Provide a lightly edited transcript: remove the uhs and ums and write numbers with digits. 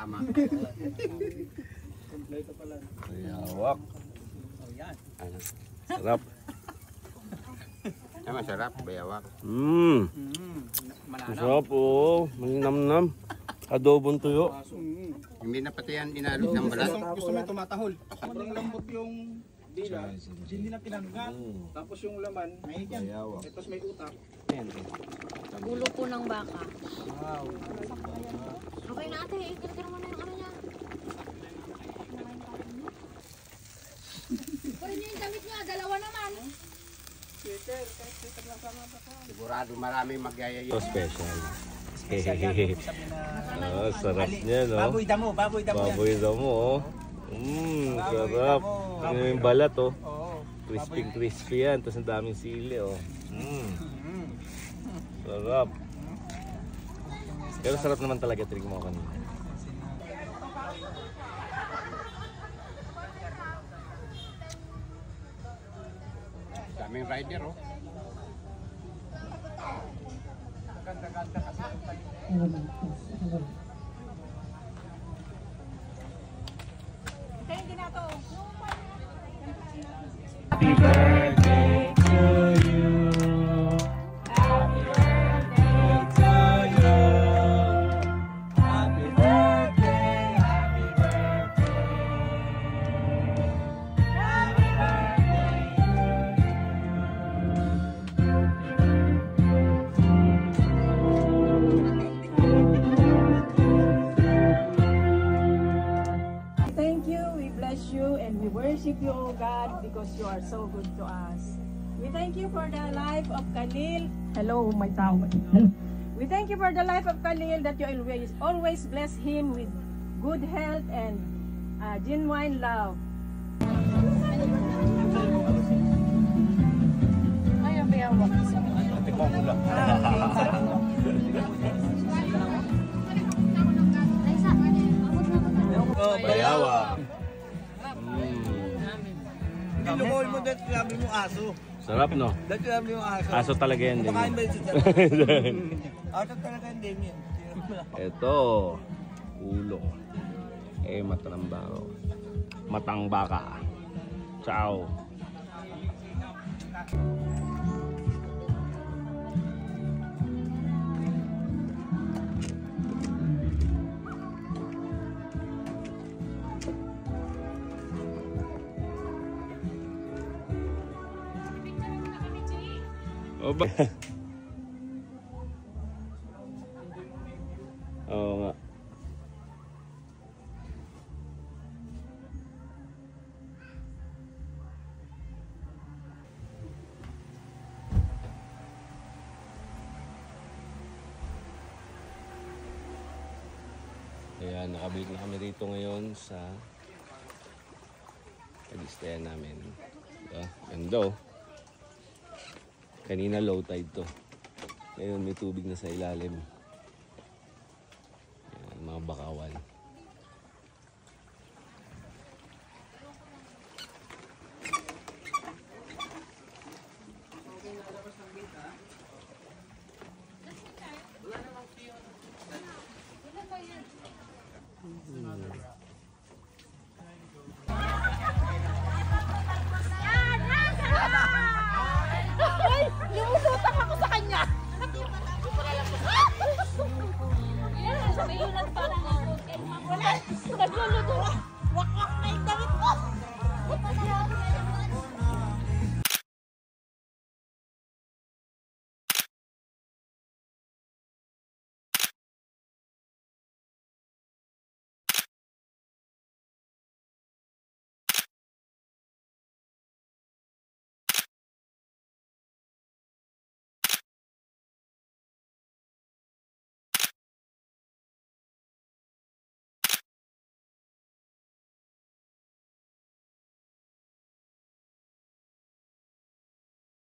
tama. Kompleto pala. Bayawak. Oh, yan. Ano? Sarap. Ay, masarap, bayawak. Mananaw. Sarap oh. Malinamnam. Adobong tuyo. Hindi na pati yan inalog ng balat. Gusto mo tumatahol. Sobrang lambot yung dila. Hindi na pinanggat. Tapos yung laman, may yan. Tapos may utak. Ulo po ng baka. Wow. Okay na ate, ikirikir mo na yung ano niya. Pwede niyo yung damit niya, dalawa naman. Sigurado marami magyayayos. So special. Special yan. Sabi na, Oh, sarap niya, no? baboy damo yan. Baboy damo, oh. Sarap. Ano yung balat, oh. Oo. Crispy yan. Tapos ang daming sili, oh. Sarap. Pero sarap naman talaga trick mo kanina. Daming rider, oh. Ganda-ganda kasi yung talim. Kaya hindi na to. Happy birthday to you. Happy birthday to you. Happy birthday, happy birthday. Happy Thank you, we bless you, and we worship you, O God, because you are so good to us. We thank you for the life of Khalil. Hello, my tao. We thank you for the life of Khalil, that you always bless him with good health and genuine love. Ay, ang bayawak. Tikman mo lang. Bayawa. Kinukuha mo dahil sinabi mo aso. Sarap, no? Dahil sinabi mo aso. Aso talaga yan. Kumakain ba yun sa aso talaga yung Damien. Ito, ulo. Mata ng baka. Matang baka. Ciao. O ba? Oo nga. Ayan, nakabalik na kami rito ngayon sa pag-stayan namin. Ganda oh. Kanina low tide to. Ngayon may tubig na sa ilalim. Ayan, mga bakawan. Ay, lumutang ako sa kanya. Yan, sabi yun lang parang ako. Wala.